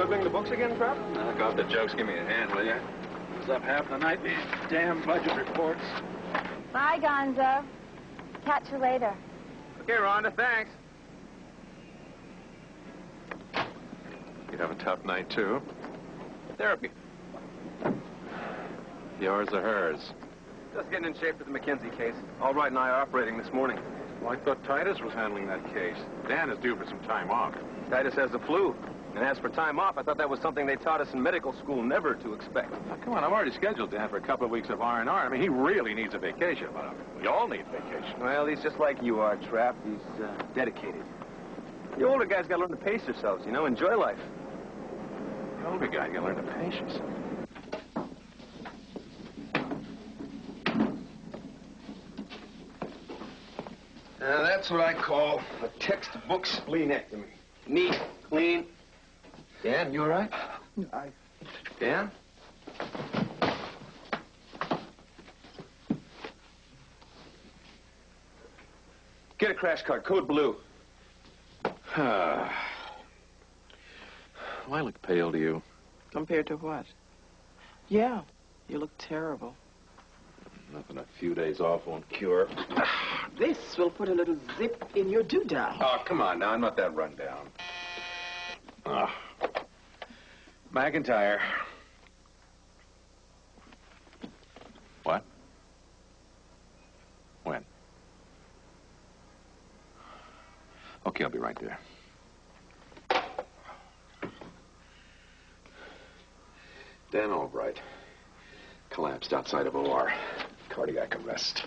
scribbling the books again, Trapp? Knock off the jokes. Give me a hand, will ya? Was up half the night, these damn budget reports. Bye, Gonzo. Catch you later. Okay, Rhonda, thanks. You have a tough night, too. Therapy. Yours or hers? Just getting in shape for the McKenzie case. Albright and I are operating this morning. Well, I thought Titus was handling that case. Dan is due for some time off. Titus has the flu. And as for time off, I thought that was something they taught us in medical school never to expect. Now, come on, I've already scheduled Dan for a couple of weeks of R&R. I mean, he really needs a vacation. We all need vacation. Well, he's just like you are, Trapp. He's dedicated. The older guys got to learn to pace themselves, you know, enjoy life. The older guy, you learn to pace yourself. Now, that's what I call a textbook splenectomy. Neat, clean. Dan, you all right? Dan? Get a crash cart, code blue. Well, I look pale to you. Compared to what? Yeah, you look terrible. Nothing a few days off won't cure. This will put a little zip in your doodah. Oh, come on now. I'm not that run down. McIntyre. What? When? Okay, I'll be right there. Dan Albright. Collapsed outside of OR. Cardiac arrest.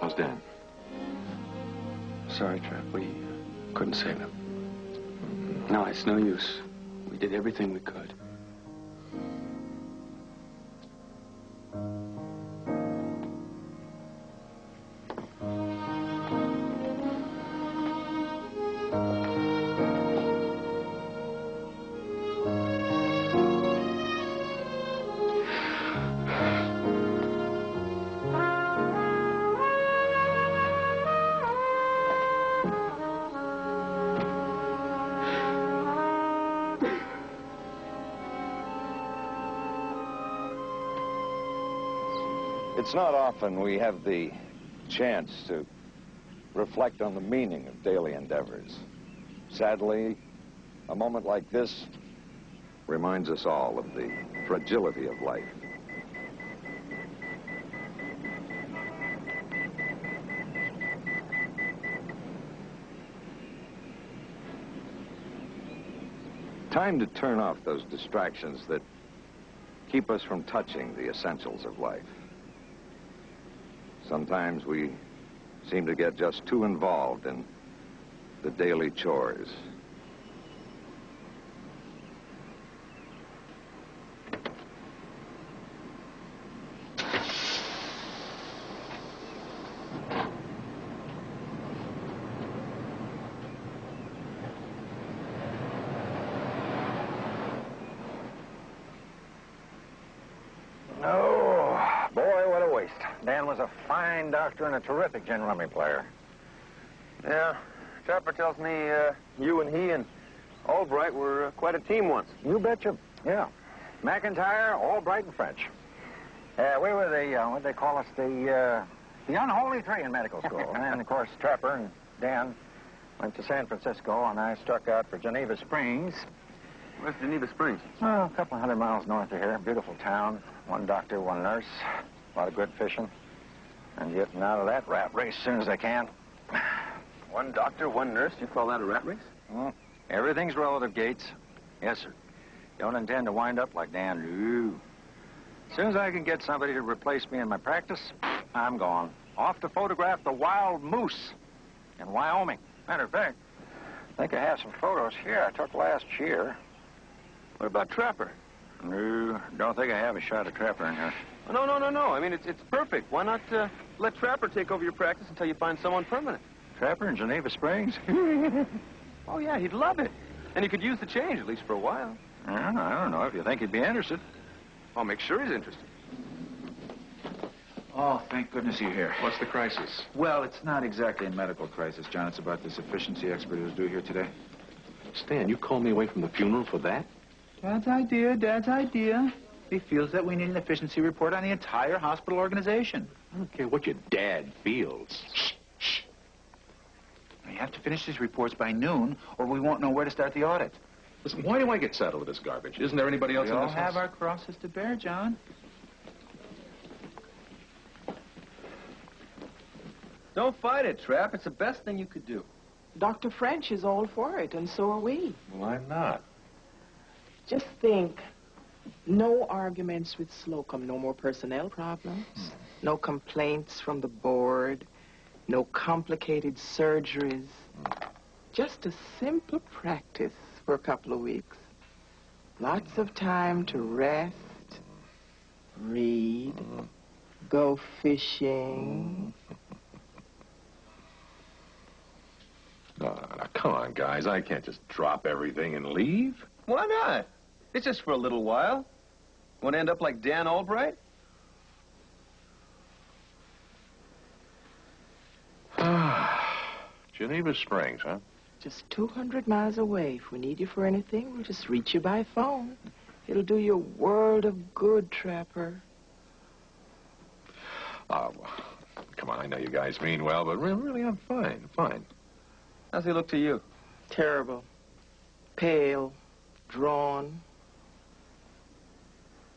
How's Dan? Sorry, Trapp. We couldn't save him. No, it's no use. We did everything we could. It's not often we have the chance to reflect on the meaning of daily endeavors. Sadly, a moment like this reminds us all of the fragility of life. Time to turn off those distractions that keep us from touching the essentials of life. Sometimes we seem to get just too involved in the daily chores. Dan was a fine doctor and a terrific gin rummy player. Yeah, Trapper tells me you and he and Albright were quite a team once. You betcha. Yeah. McIntyre, Albright, and French. We were the, what they call us, the unholy three in medical school. And then, of course, Trapper and Dan went to San Francisco, and I struck out for Geneva Springs. Where's Geneva Springs? Oh, a couple of 100 miles north of here. Beautiful town. One doctor, one nurse. A lot of good fishing. And getting out of that rat race as soon as I can. One doctor, one nurse? You call that a rat race? Well, everything's relative, Gates. Yes, sir. Don't intend to wind up like Dan. No. As soon as I can get somebody to replace me in my practice, I'm gone. Off to photograph the wild moose in Wyoming. Matter of fact, I think I have some photos here I took last year. What about Trapper? No, don't think I have a shot of Trapper in here. Oh, no. I mean, it's perfect. Why not let Trapper take over your practice until you find someone permanent? Trapper in Geneva Springs? Oh, yeah, he'd love it. And he could use the change, at least for a while. I don't know if you think he'd be interested. I'll make sure he's interested. Oh, thank goodness you're here. What's the crisis? Well, it's not exactly a medical crisis, John. It's about this efficiency expert who's due here today. Stan, you called me away from the funeral for that? Dad's idea. He feels that we need an efficiency report on the entire hospital organization. I don't care what your dad feels. Shh. We have to finish these reports by noon, or we won't know where to start the audit. Listen, why do I get saddled with this garbage? Isn't there anybody else We in all this have house? our crosses to bear, John. Don't fight it, Trapp. It's the best thing you could do. Dr. French is all for it, and so are we. Well, I'm not. Just think, no arguments with Slocum, no more personnel problems, no complaints from the board, no complicated surgeries. Just a simple practice for a couple of weeks. Lots of time to rest, read, go fishing. No, come on, guys. I can't just drop everything and leave. Why not? It's just for a little while. Want to end up like Dan Albright? Geneva Springs, huh? Just 200 miles away. If we need you for anything, we'll just reach you by phone. It'll do you a world of good, Trapper. Oh, well, come on. I know you guys mean well, but really, I'm fine. How's he look to you? Terrible. Pale. Drawn.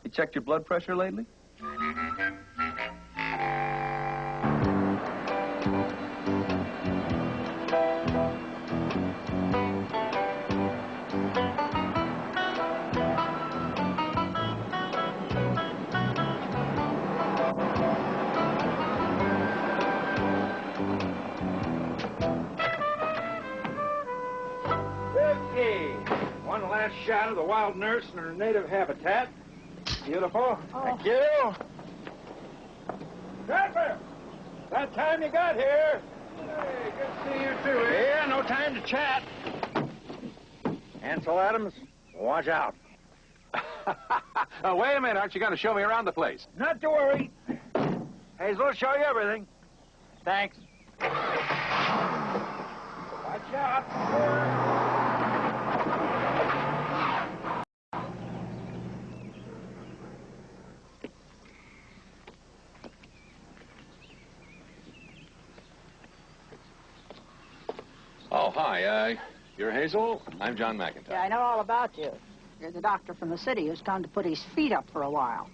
You checked your blood pressure lately? One last shot of the wild nurse in her native habitat. Beautiful. Thank you. Trapper! That time you got here. Hey, good to see you too. Yeah, no time to chat. Ansel Adams, watch out. Oh, wait a minute. Aren't you going to show me around the place? Not to worry. Hazel will show you everything. Thanks. Watch out. Oh, hi. You're Hazel? I'm John McIntyre. Yeah, I know all about you. You're the doctor from the city who's come to put his feet up for a while.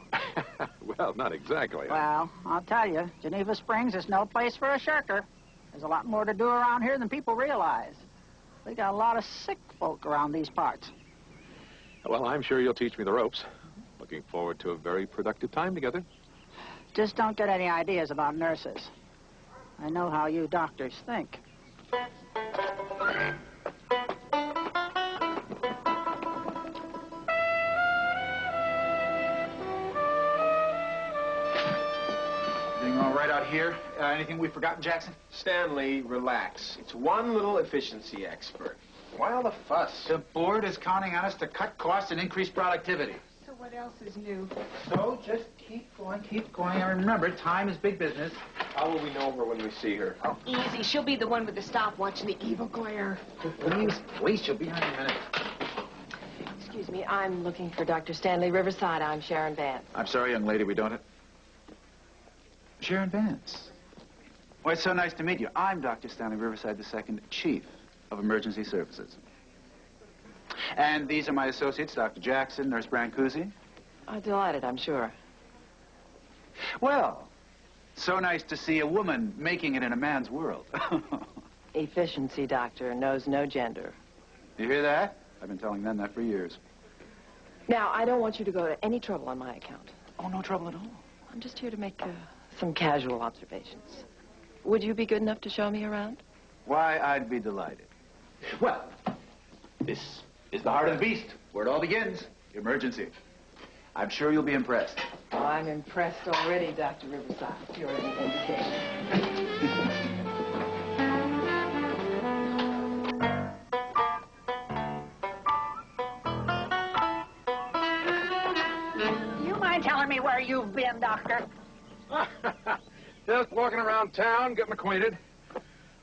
Well, not exactly. Well, I'll tell you, Geneva Springs is no place for a shirker. There's a lot more to do around here than people realize. We got a lot of sick folk around these parts. Well, I'm sure you'll teach me the ropes. Looking forward to a very productive time together. Just don't get any ideas about nurses. I know how you doctors think. Everything all right out here? Anything we've forgotten, Jackson? Stanley, relax. It's one little efficiency expert. Why all the fuss? The board is counting on us to cut costs and increase productivity. So what else is new? So just keep going. And remember, time is big business. How will we know her when we see her? Oh, easy. She'll be the one with the stopwatch and the evil glare. Please, she'll be here in a minute. Excuse me, I'm looking for Dr. Stanley Riverside. I'm Sharon Vance. I'm sorry, young lady, we don't have... Sharon Vance. Well, it's so nice to meet you. I'm Dr. Stanley Riverside II, Chief of Emergency Services. And these are my associates, Dr. Jackson, Nurse Brancusi. Oh, delighted, I'm sure. Well, so nice to see a woman making it in a man's world. Efficiency, doctor, knows no gender. You hear that? I've been telling them that for years. Now, I don't want you to go to any trouble on my account. Oh, no trouble at all. I'm just here to make some casual observations. Would you be good enough to show me around? Why, I'd be delighted. Well, this is the heart of the beast, where it all begins. Emergency. I'm sure you'll be impressed. Oh, I'm impressed already, Dr. Riverside. You're an indication. where you've been, Doctor. Just walking around town, getting acquainted.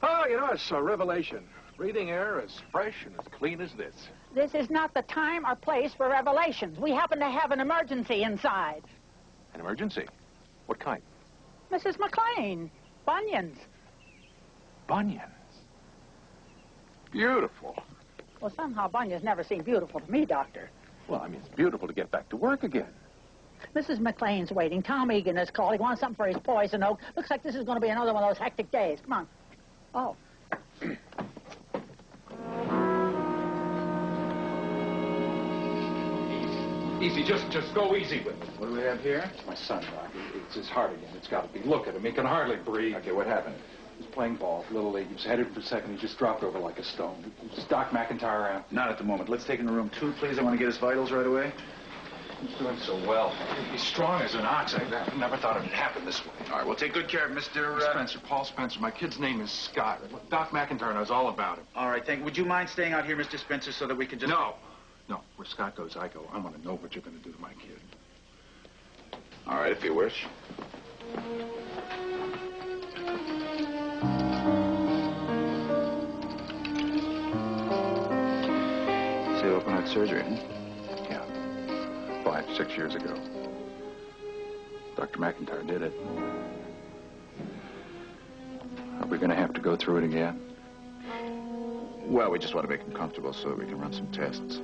Oh, you know, it's a revelation. Breathing air as fresh and as clean as this. This is not the time or place for revelations. We happen to have an emergency inside. An emergency? What kind? Mrs. McLean, bunions. Bunions. Beautiful. Well, somehow bunions never seem beautiful to me, Doctor. Well, I mean, it's beautiful to get back to work again. Mrs. McLean's waiting. Tom Egan has called. He wants something for his poison oak. Looks like this is going to be another one of those hectic days. Come on. Oh. Easy, just go easy with it. What do we have here? It's my son, Doc. It's his heart again. It's got to be. Look at him. He can hardly breathe. Okay, what happened? He was playing ball, Little League. He was headed for second. He just dropped over like a stone. Is Doc McIntyre around? Not at the moment. Let's take him to room 2, please. I want to get his vitals right away. He's doing so well. He's strong as an ox. I never thought it'd happen this way. All right, we'll take good care of Mr. Spencer, Paul Spencer. My kid's name is Scott. Doc McIntyre knows all about him. All right, thank you. Would you mind staying out here, Mr. Spencer, so that we can just... No. Where Scott goes, I go. I want to know what you're going to do to my kid. All right, if you wish. Say open heart surgery, huh? Yeah. 5, 6 years ago. Dr. McIntyre did it. Are we going to have to go through it again? Well, we just want to make him comfortable so that we can run some tests.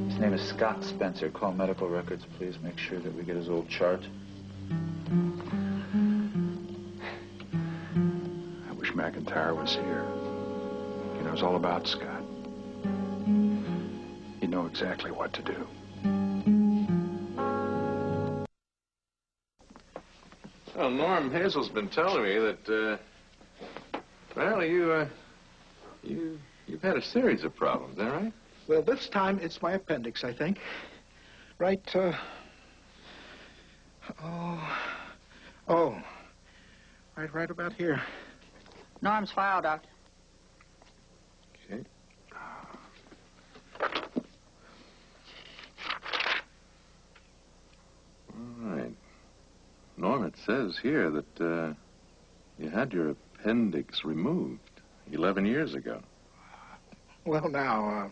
His name is Scott Spencer. Call medical records, please. Make sure that we get his old chart. I wish McIntyre was here. He knows all about Scott. He'd know exactly what to do. Well, Norm Hazel's been telling me that, well, you've had a series of problems, is that right? Well, this time it's my appendix, I think. Right, right about here. Norm's file, Doctor. Okay. All right. Norm, it says here that, you had your appendix removed 11 years ago. Well, now,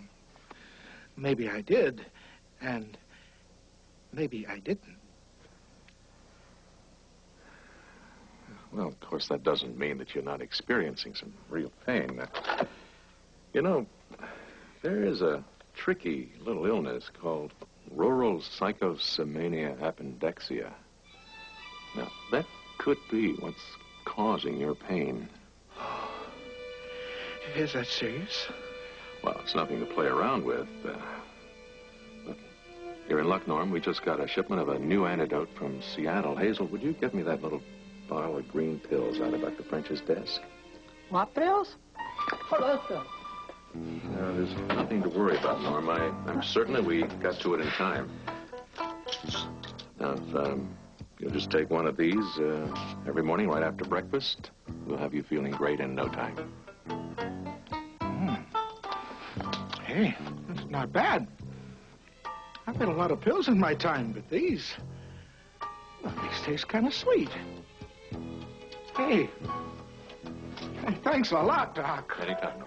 maybe I did, and maybe I didn't. Well, of course, that doesn't mean that you're not experiencing some real pain. You know, there is a tricky little illness called rural psychosemania appendixia. Now, that could be what's causing your pain. Is that serious? Well, it's nothing to play around with. But you're in luck, Norm. We just got a shipment of a new antidote from Seattle. Hazel, would you get me that little bottle of green pills out of Dr. French's desk? What pills? What are those pills? No, there's nothing to worry about, Norm. I'm certain that we got to it in time. Now, if you'll just take one of these every morning right after breakfast, we'll have you feeling great in no time. Hey, that's not bad. I've had a lot of pills in my time, but these taste kind of sweet. Hey, thanks a lot, Doc. Anytime.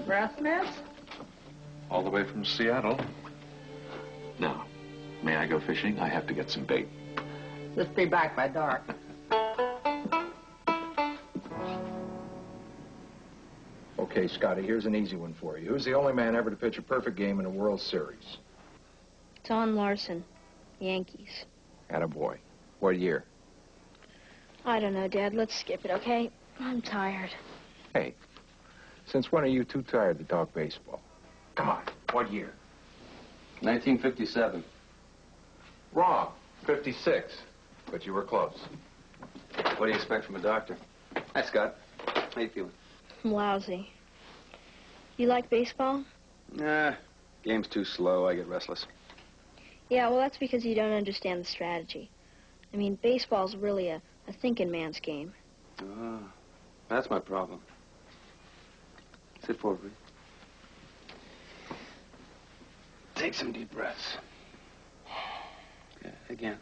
Breath mints? All the way from Seattle. Now, may I go fishing? I have to get some bait. Just be back by dark. Okay, Scotty, here's an easy one for you. Who's the only man ever to pitch a perfect game in a World Series? Don Larson, Yankees. Attaboy. What year? I don't know, Dad. Let's skip it, okay? I'm tired. Hey, since when are you too tired to talk baseball? Come on, what year? 1957. Wrong. 56. But you were close. What do you expect from a doctor? Hi, Scott. How you feeling? Lousy. You like baseball? Nah, game's too slow. I get restless. Yeah, well, that's because you don't understand the strategy. I mean, baseball's really a thinking man's game. That's my problem. Sit forward, please. take some deep breaths. Yeah, again.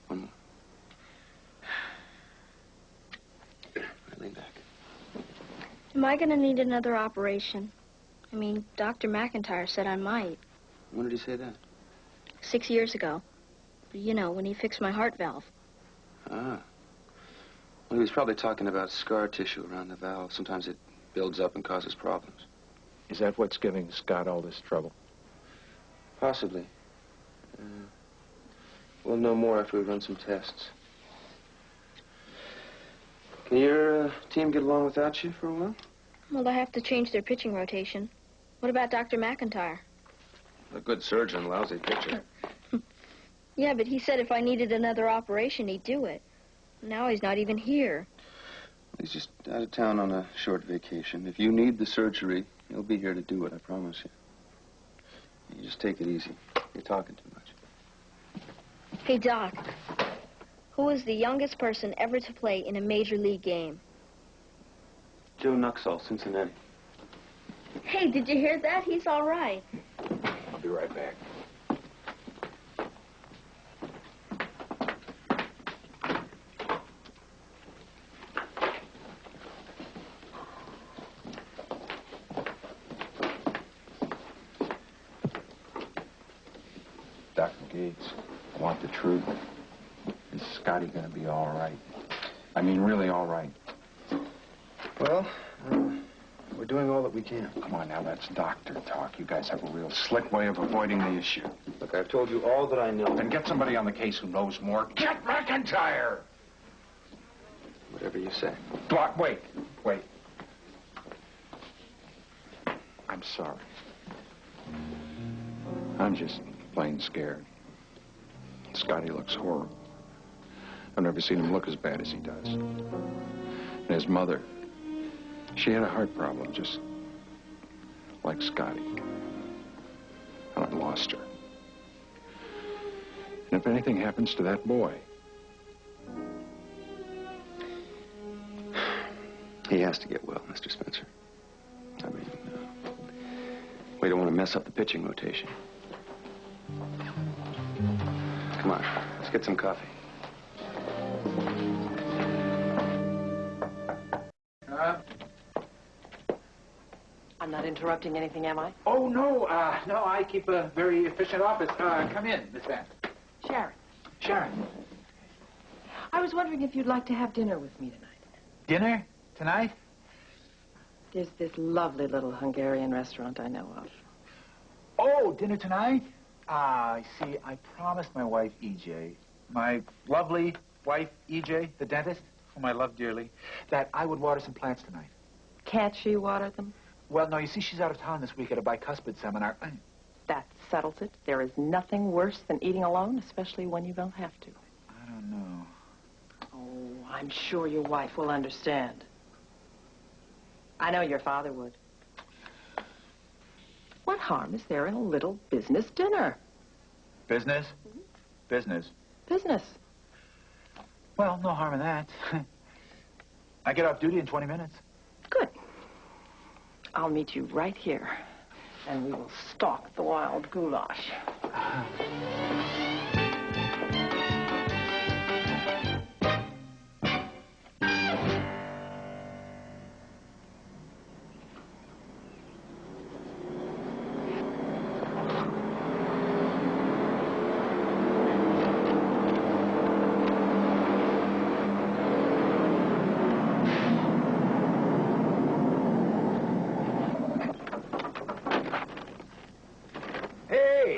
One more. Right, lean back. Am I going to need another operation? I mean, Dr. McIntyre said I might. When did he say that? 6 years ago. You know, when he fixed my heart valve. Ah. Well, he was probably talking about scar tissue around the valve. Sometimes it builds up and causes problems. Is that what's giving Scott all this trouble? Possibly. We'll know more after we run some tests. Can your team get along without you for a while? Well, they have to change their pitching rotation. What about Dr. McIntyre? A good surgeon, lousy pitcher. Yeah, but he said if I needed another operation, he'd do it. Now he's not even here. He's just out of town on a short vacation. If you need the surgery, he'll be here to do it, I promise you. You just take it easy. You're talking too much. Hey, Doc. Who is the youngest person ever to play in a major league game? Joe Nuxall, Cincinnati. Hey, did you hear that? He's all right. I'll be right back. Dr. Gates, I want the truth. Is Scotty going to be all right? I mean, really all right? Well, we're doing all that we can. Come on now, that's doctor talk. You guys have a real slick way of avoiding the issue. Look, I've told you all that I know. Then get somebody on the case who knows more. Get McIntyre! Whatever you say. Doc, wait. I'm sorry. I'm just plain scared. Scotty looks horrible. I've never seen him look as bad as he does. And his mother, she had a heart problem, just like Scotty. And I lost her. And if anything happens to that boy... He has to get well, Mr. Spencer. I mean, we don't want to mess up the pitching rotation. Come on, let's get some coffee. I'm not interrupting anything, am I? Oh, no, no, I keep a very efficient office. Come in, Miss Vance. Sharon. I was wondering if you'd like to have dinner with me tonight. Dinner? Tonight? There's this lovely little Hungarian restaurant I know of. Oh, dinner tonight? See, I promised my wife, E.J., my lovely wife, E.J., the dentist, whom I love dearly, that I would water some plants tonight. Can't she water them? Well, no, you see, she's out of town this week at a bicuspid seminar. That settles it. There is nothing worse than eating alone, especially when you don't have to. I don't know. Oh, I'm sure your wife will understand. I know your father would. What harm is there in a little business dinner? Business? Mm-hmm. Business? Business. Well, no harm in that. I get off duty in 20 minutes. Good. I'll meet you right here, and we will stalk the wild goulash.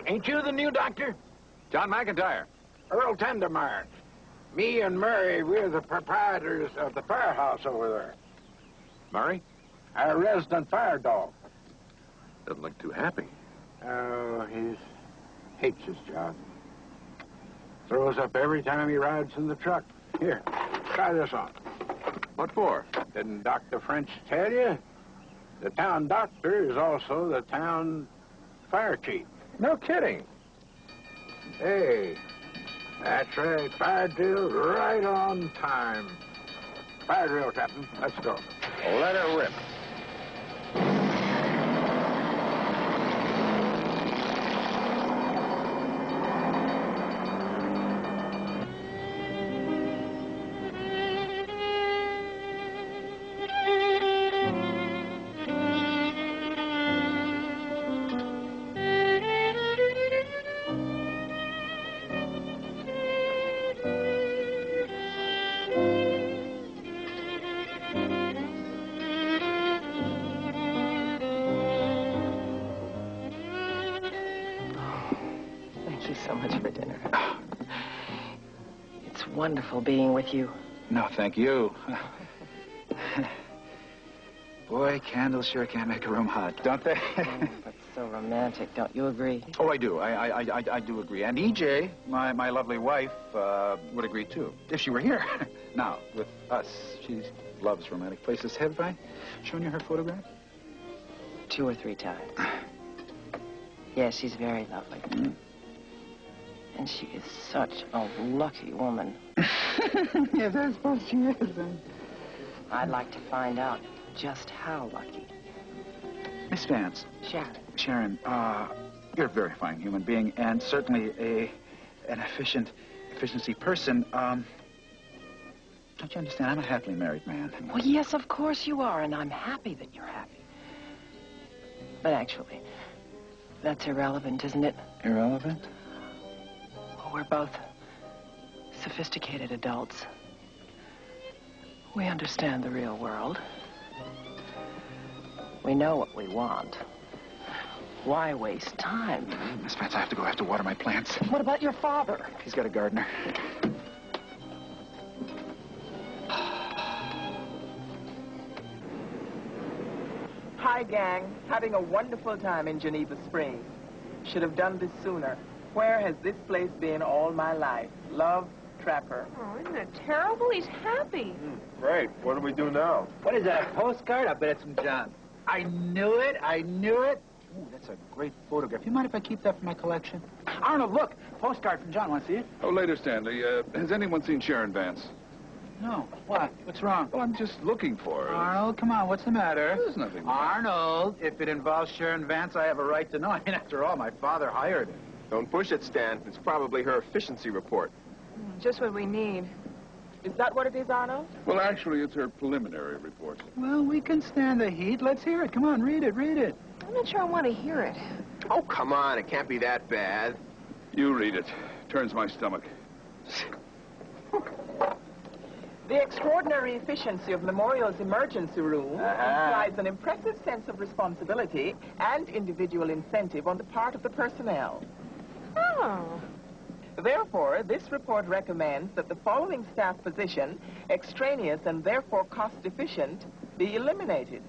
Ain't you the new doctor? John McIntyre. Earl Tendermeyer. Me and Murray, we're the proprietors of the firehouse over there. Murray? Our resident fire dog. Doesn't look too happy. Oh, he hates his job. Throws up every time he rides in the truck. Here, try this on. What for? Didn't Dr. French tell you? The town doctor is also the town fire chief. No kidding. Hey, that's right. Fire drill right on time. Fire drill, Captain. Let's go. Let her rip. for dinner. It's wonderful being with you. No, thank you. Boy, candles sure can make a room hot, don't they? That's so romantic, don't you agree? Oh, I do. I do agree. And EJ, my lovely wife, would agree, too, if she were here. Now, with us, she loves romantic places. Have I shown you her photograph? 2 or 3 times. Yes, she's very lovely. Mm. And she is such a lucky woman. Yes, I suppose she is. I'd like to find out just how lucky. Miss Vance. Sharon. Sharon, you're a very fine human being, and certainly an efficiency person. Don't you understand? I'm a happily married man. Well, yes, of course you are, and I'm happy that you're happy. But actually, that's irrelevant, isn't it? Irrelevant? Well, we're both sophisticated adults. We understand the real world. We know what we want. Why waste time? Miss Vance, I have to go. I have to water my plants. What about your father? He's got a gardener. Hi, gang. Having a wonderful time in Geneva Springs. Should have done this sooner. Where has this place been all my life? Love, Trapper. Oh, isn't it terrible? He's happy. Great. What do we do now? What is that, a postcard? I bet it's from John. I knew it. I knew it. Ooh, that's a great photograph. You mind if I keep that for my collection? Arnold, look. Postcard from John. Want to see it? Oh, later, Stanley. Has anyone seen Sharon Vance? No. What? What's wrong? Well, I'm just looking for her. Arnold, come on. What's the matter? There's nothing. Arnold, if it involves Sharon Vance, I have a right to know. I mean, after all, my father hired her. Don't push it, Stan. It's probably her efficiency report. Just what we need. Is that what it is, Arnold? Well, actually, it's her preliminary report. Well, we can stand the heat. Let's hear it. Come on, read it, read it. I'm not sure I want to hear it. Oh, come on. It can't be that bad. You read it. Turns my stomach. The extraordinary efficiency of Memorial's emergency room implies an impressive sense of responsibility and individual incentive on the part of the personnel. Oh. Therefore, this report recommends that the following staff position, extraneous and therefore cost-efficient, be eliminated.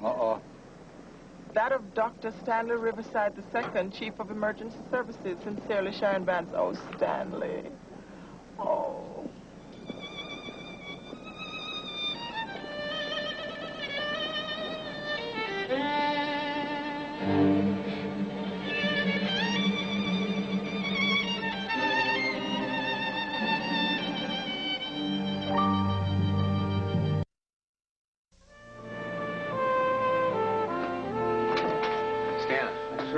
Uh-oh. That of Dr. Stanley Riverside II, Chief of Emergency Services. Sincerely, Sharon Vance. Oh, Stanley. Oh.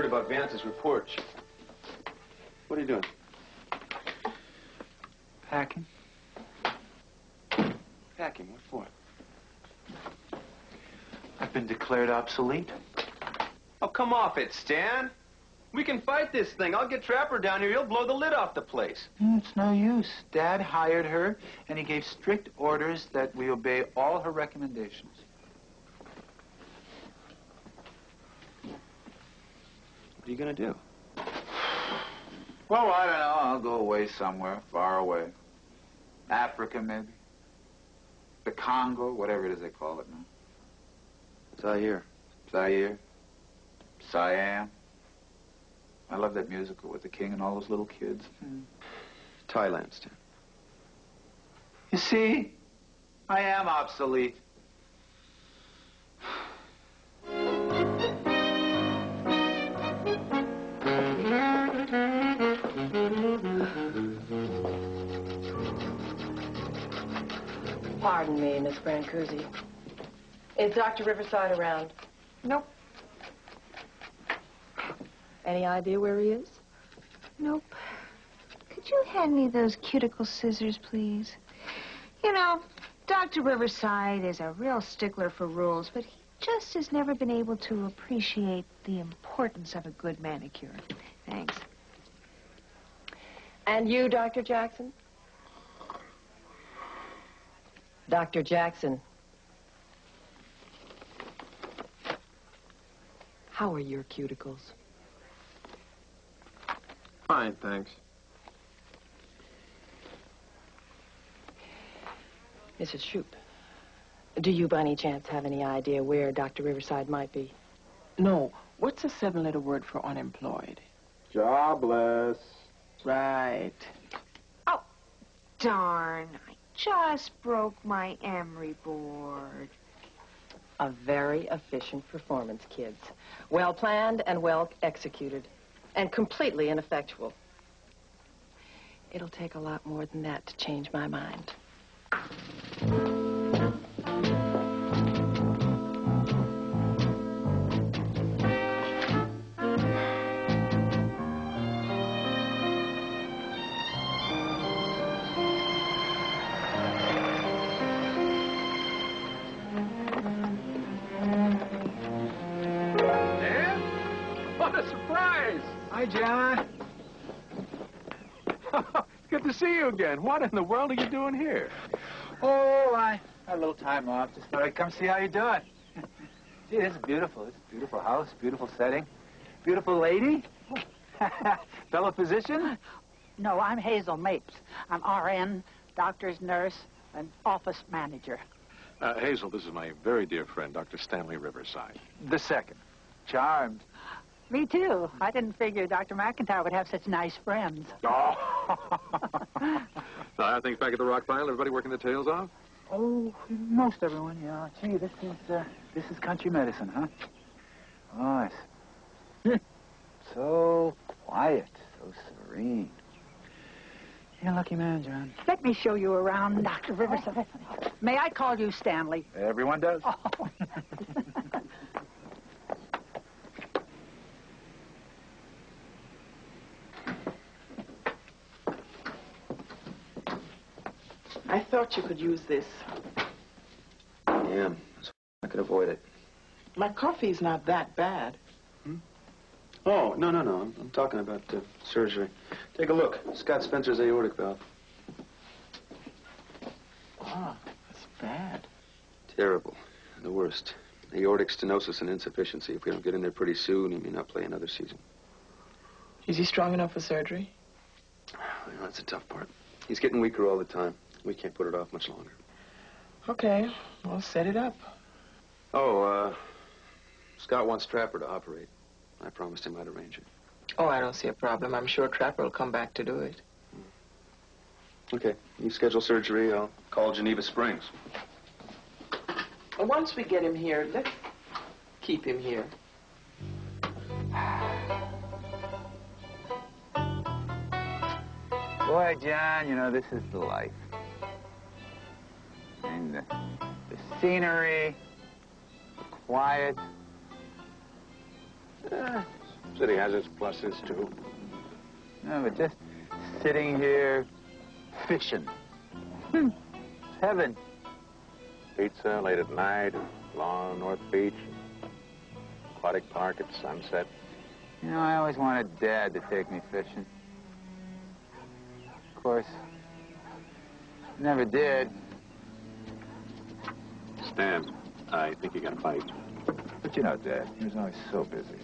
About Vance's report. What are you doing? Packing. Packing? What for? I've been declared obsolete. Oh, come off it, Stan. We can fight this thing. I'll get Trapper down here. He'll blow the lid off the place. It's no use. Dad hired her, and he gave strict orders that we obey all her recommendations. What are you going to do? Well, I don't know. I'll go away somewhere, far away. Africa, maybe. The Congo, whatever it is they call it now. Zaire. Zaire. Siam. I love that musical with the king and all those little kids. Thailand, Stan. You see? I am obsolete. Pardon me, Miss Brancusi. Is Dr. Riverside around? Nope. Any idea where he is? Nope. Could you hand me those cuticle scissors, please? You know, Dr. Riverside is a real stickler for rules, but he just has never been able to appreciate the importance of a good manicure. Thanks. And you, Dr. Jackson? Dr. Jackson. How are your cuticles? Fine, thanks. Mrs. Shoop, do you by any chance have any idea where Dr. Riverside might be? No. What's a 7-letter word for unemployed? Jobless. Right. Oh, darn. I just broke my emery board. A very efficient performance, kids. Well planned and well executed. And completely ineffectual. It'll take a lot more than that to change my mind. What a surprise! Hi, John. Good to see you again. What in the world are you doing here? Oh, I had a little time off. Just thought I'd come see how you're doing. Gee, this is beautiful. This is a beautiful house, beautiful setting. Beautiful lady. Fellow physician. No, I'm Hazel Mapes. I'm RN, doctor's nurse, and office manager. Hazel, this is my very dear friend, Dr. Stanley Riverside. The second. Charmed. Me too. I didn't figure Dr. McIntyre would have such nice friends. Oh. Now, things back at the rock pile, everybody working their tails off? Oh, most everyone, yeah. Gee, this is country medicine, huh? Oh, so quiet, so serene. You're a lucky man, John. Let me show you around, Dr. Riverside. May I call you Stanley? Everyone does. Oh. I thought you could use this. Yeah, I could avoid it. My coffee's not that bad. Oh, no. I'm talking about surgery. Take a look. Scott Spencer's aortic valve. Ah, that's bad. Terrible. The worst. Aortic stenosis and insufficiency. If we don't get in there pretty soon, he may not play another season. Is he strong enough for surgery? Well, that's the tough part. He's getting weaker all the time. We can't put it off much longer. Okay, I'll set it up. Oh, Scott wants Trapper to operate. I promised him I'd arrange it. Oh, I don't see a problem. I'm sure Trapper will come back to do it. Okay, you schedule surgery. I'll call Geneva Springs. Once we get him here, let's keep him here. Boy, John, you know, this is the life. And the scenery, the quiet. City has its pluses, too. No, but just sitting here, fishing. It's heaven. Pizza late at night, long North Beach, aquatic park at sunset. You know, I always wanted Dad to take me fishing. Of course, never did. Stan, I think you got a bite. But you know, Dad, he was always so busy.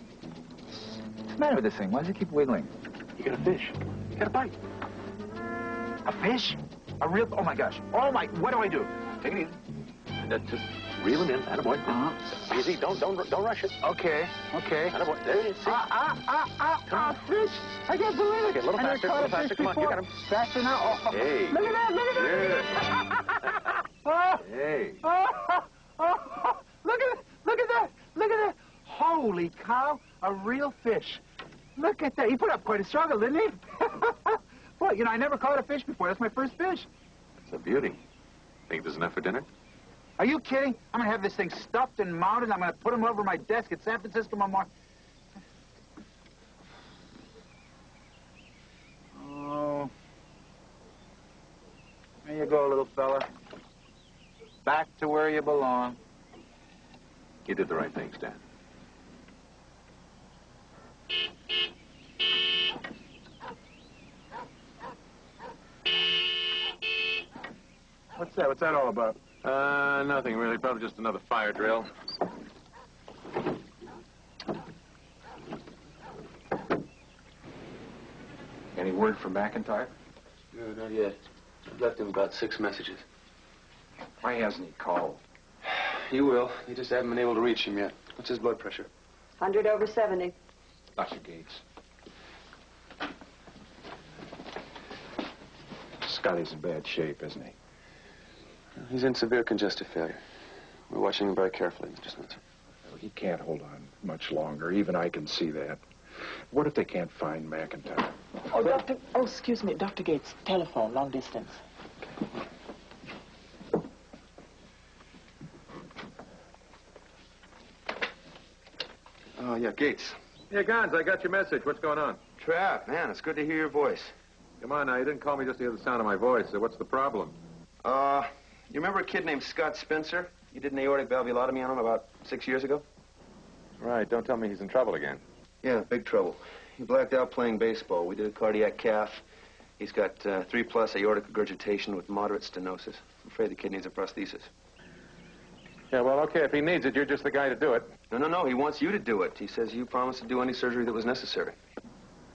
What's the matter with this thing? Why does it keep wiggling? You got a fish. You got a bite. A fish? A real... Oh, my gosh. Oh, my... What do I do? Take it easy. Just reel him in. Attaboy. Easy. Don't rush it. Okay. Attaboy. There it is. See? Fish. I can't believe it. Okay, a little faster. Come on, you got him. Faster now. Oh. Hey. Look at that. Hey. Look at that. Holy cow. A real fish. Look at that. He put up quite a struggle, didn't he? Well, you know, I never caught a fish before. That's my first fish. It's a beauty. Think there's enough for dinner? Are you kidding? I'm going to have this thing stuffed and mounted, and I'm going to put him over my desk at San Francisco tomorrow. Oh. There you go, little fella. Back to where you belong. You did the right thing, Stan. What's that? What's that all about? Nothing really. Probably just another fire drill. Any word from McIntyre? No, not yet. I've left him about 6 messages. Why hasn't he called? He will. They just haven't been able to reach him yet. What's his blood pressure? 100/70. Dr. Gates. Scotty's in bad shape, isn't he? He's in severe congestive failure. We're watching him very carefully, Mr. Spencer. Well, he can't hold on much longer. Even I can see that. What if they can't find McIntyre? Oh, excuse me, Dr. Gates. Telephone, long distance. Oh, yeah, Gates. Yeah, Gonz, I got your message. What's going on? Trapp, man, it's good to hear your voice. Come on now, you didn't call me just to hear the sound of my voice. So what's the problem? You remember a kid named Scott Spencer? You did an aortic valvulotomy on him about 6 years ago? Right, don't tell me he's in trouble again. Yeah, big trouble. He blacked out playing baseball. We did a cardiac cath. He's got 3+ aortic regurgitation with moderate stenosis. I'm afraid the kid needs a prosthesis. Yeah, well, okay, if he needs it, you're just the guy to do it. No, he wants you to do it. He says you promised to do any surgery that was necessary.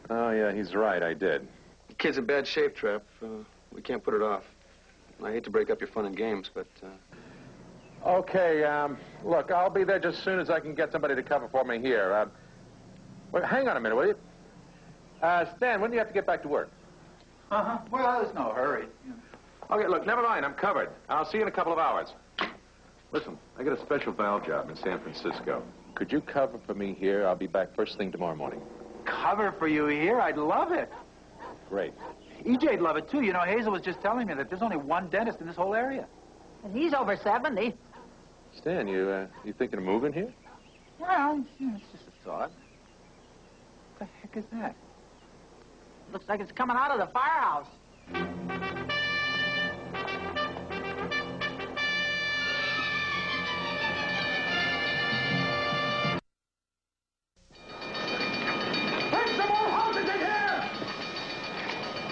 Oh, yeah, he's right, I did. The kid's in bad shape, Trapp. We can't put it off. I hate to break up your fun and games, but... Okay, look, I'll be there just as soon as I can get somebody to cover for me here. Well, hang on a minute, will you? Stan, when do you have to get back to work? Uh-huh. Well, there's no hurry. Okay, look, never mind, I'm covered. I'll see you in a couple of hours. Listen, I got a special valve job in San Francisco. Could you cover for me here? I'll be back first thing tomorrow morning. Cover for you here? I'd love it. Great. EJ'd love it, too. You know, Hazel was just telling me that there's only one dentist in this whole area. And he's over 70. Stan, you thinking of moving here? Well, it's just a thought. What the heck is that? Looks like it's coming out of the firehouse.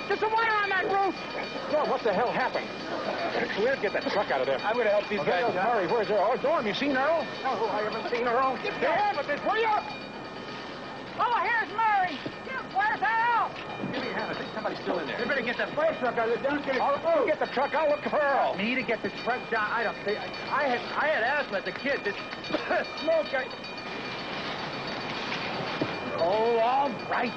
There's some wire on that roof! Well, what the hell happened? We have to get that truck out of there. I'm going to help these guys, John. Hurry, where's Earl? Dorm, you seen Earl? No, I haven't seen Earl. Yeah, but where you? Oh, here's Murray. Where's Earl? Give me a hand. I think somebody's still in there. You better get the fire truck out of the junkyard. I'll get the truck. I'll look for Earl. Me to get the truck down? I don't think... I had asthma as a kid. This smoke... Oh, all right.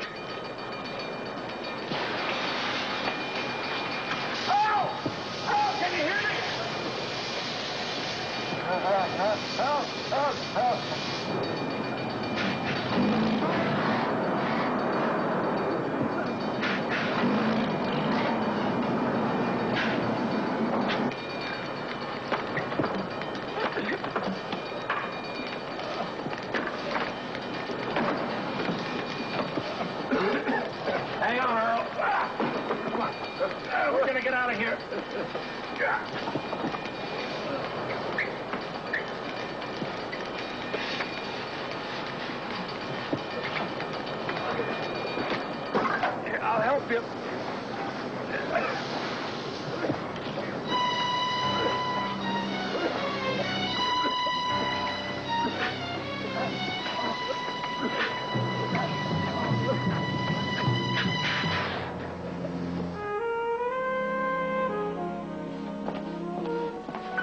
Oh, can you hear me? Help. Hang on, Earl. Come on. We're going to get out of here. Here, I'll help you.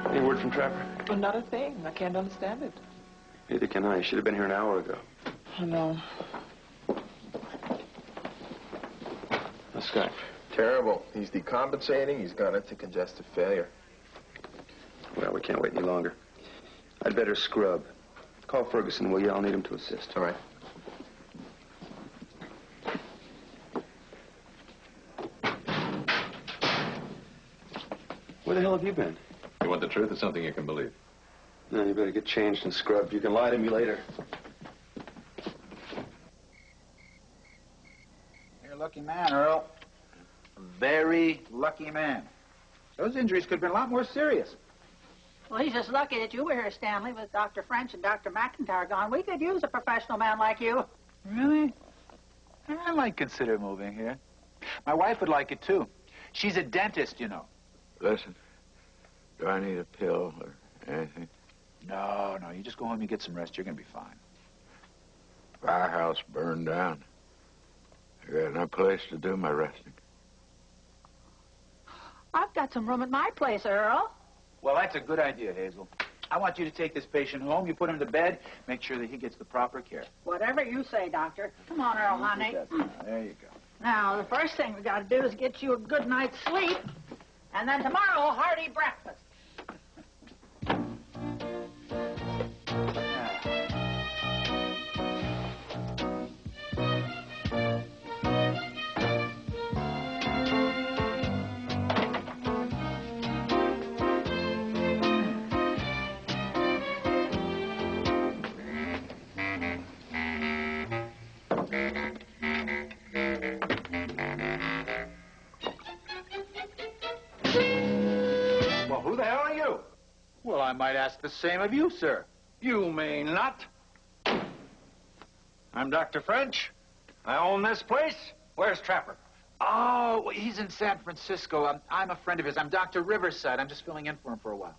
Any word from Trapper? Not a thing. I can't understand it. Neither can I. He should have been here an hour ago. I know. How's Scott? Terrible. He's decompensating. He's gone into congestive failure. Well, we can't wait any longer. I'd better scrub. Call Ferguson, will you? I'll need him to assist. All right. Where the hell have you been? You want the truth or something you can believe? No, you better get changed and scrubbed. You can lie to me later. You're a lucky man, Earl. A very lucky man. Those injuries could have been a lot more serious. Well, he's just lucky that you were here, Stanley, with Dr. French and Dr. McIntyre gone. We could use a professional man like you. Really? I might consider moving here. My wife would like it, too. She's a dentist, you know. Listen, do I need a pill or anything? No, you just go home and get some rest. You're going to be fine. Firehouse burned down. I got no place to do my resting. I've got some room at my place, Earl. Well, that's a good idea, Hazel. I want you to take this patient home. You put him to bed. Make sure that he gets the proper care. Whatever you say, Doctor. Come on, Earl, honey. There you go. Now, the first thing we got to do is get you a good night's sleep, and then tomorrow, a hearty breakfast. Well, who the hell are you? Well, I might ask the same of you, sir. You may not. I'm Dr. French. I own this place. Where's Trapper? Oh, he's in San Francisco. I'm a friend of his. I'm Dr. Riverside. I'm just filling in for him for a while.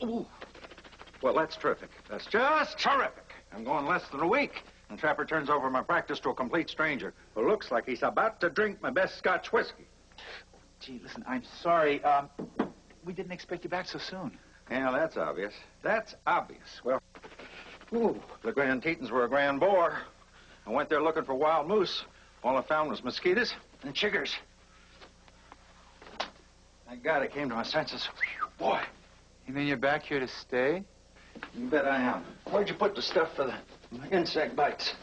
Ooh. Well, that's terrific. That's just terrific. I'm going less than a week, and Trapper turns over my practice to a complete stranger who looks like he's about to drink my best Scotch whiskey. Gee, listen, I'm sorry. We didn't expect you back so soon. Yeah, that's obvious. That's obvious. Well, the Grand Tetons were a grand bore. I went there looking for wild moose. All I found was mosquitoes and chiggers. Thank God I came to my senses. Boy. You mean you're back here to stay? You bet I am. Where'd you put the stuff for the insect bites?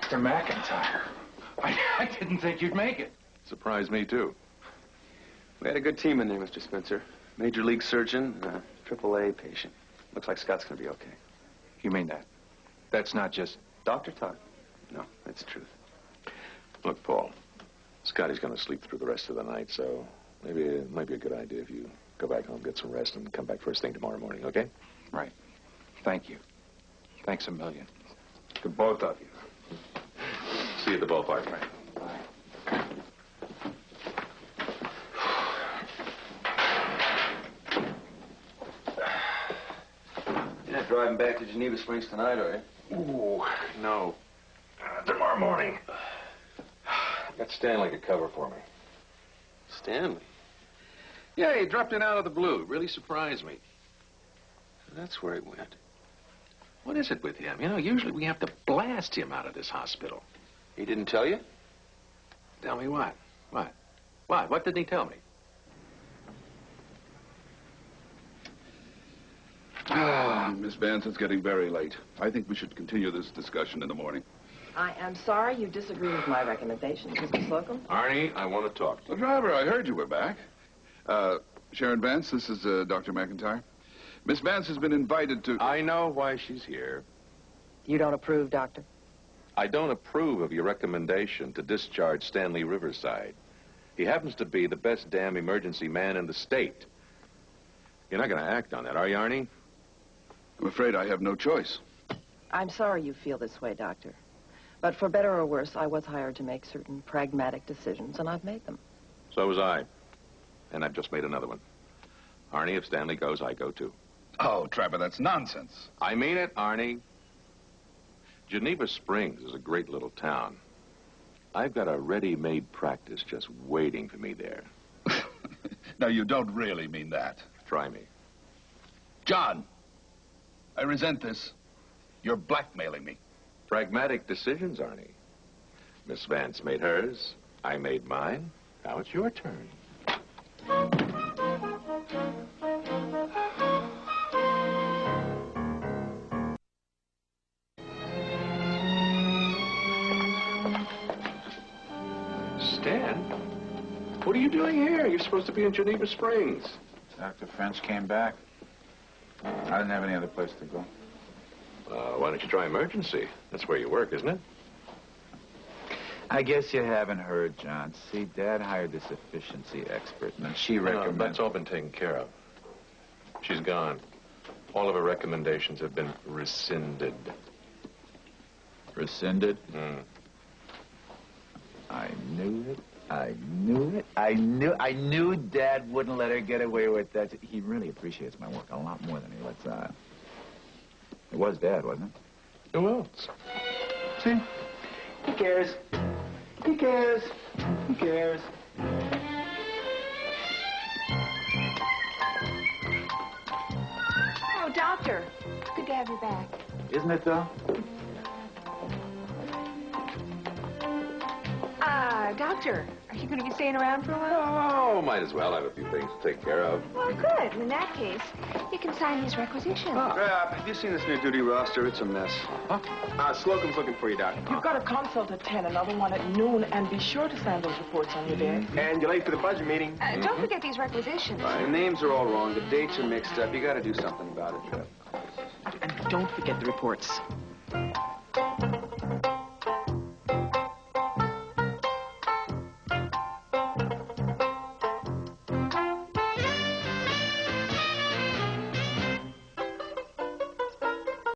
Mr. McIntyre. I didn't think you'd make it. Surprised me, too. We had a good team in there, Mr. Spencer. Major league surgeon, and a AAA patient. Looks like Scott's gonna be okay. You mean that? That's not just... Dr. Todd? No, that's the truth. Look, Paul, Scotty's going to sleep through the rest of the night, so maybe it might be a good idea if you go back home, get some rest, and come back first thing tomorrow morning, okay? Right. Thank you. Thanks a million. To both of you. See you at the ballpark. Right. You're not driving back to Geneva Springs tonight, are you? Ooh, no. Tomorrow morning. Got Stanley to cover for me. Stanley? Yeah, he dropped in out of the blue. It really surprised me. That's where he went. What is it with him? You know, usually we have to blast him out of this hospital. He didn't tell you? Tell me what? What? What? What did he tell me? Miss Vance, it's getting very late. I think we should continue this discussion in the morning. I am sorry you disagree with my recommendations, Mr. Slocum. Arnie, I want to talk to you. Well, driver, I heard you were back. Sharon Vance, this is Dr. McIntyre. Miss Vance has been invited to... I know why she's here. You don't approve, Doctor? I don't approve of your recommendation to discharge Stanley Riverside. He happens to be the best damn emergency man in the state. You're not going to act on that, are you, Arnie? I'm afraid I have no choice. I'm sorry you feel this way, Doctor. But for better or worse, I was hired to make certain pragmatic decisions, and I've made them. So was I. And I've just made another one. Arnie, if Stanley goes, I go too. Oh, Trapper, that's nonsense. I mean it, Arnie. Geneva Springs is a great little town. I've got a ready-made practice just waiting for me there. No, you don't really mean that. Try me. John, I resent this. You're blackmailing me. Pragmatic decisions, Arnie. Miss Vance made hers. I made mine. Now it's your turn. Stan? What are you doing here? You're supposed to be in Geneva Springs. Dr. French came back. I didn't have any other place to go. Why don't you try emergency? That's where you work, isn't it? I guess you haven't heard, John. See, Dad hired this efficiency expert, and she recommended... That's all been taken care of. She's gone. All of her recommendations have been rescinded. Rescinded? Mm. I knew it. I knew it. I knew Dad wouldn't let her get away with that. He really appreciates my work a lot more than he lets on. It was Dad, wasn't it? Who else? See? He cares. He cares. He cares. Oh, Doctor. Good to have you back. Isn't it, though? Doctor, are you going to be staying around for a while? Oh, might as well. I have a few things to take care of. Well, good. In that case, you can sign these requisitions. Have you seen this new duty roster? It's a mess. Slocum's looking for you, Doc. You've got a consult at 10, another one at noon, and be sure to sign those reports on your day. And you're late for the budget meeting. Don't forget these requisitions. The names are all wrong. The dates are mixed up. You got to do something about it. And don't forget the reports.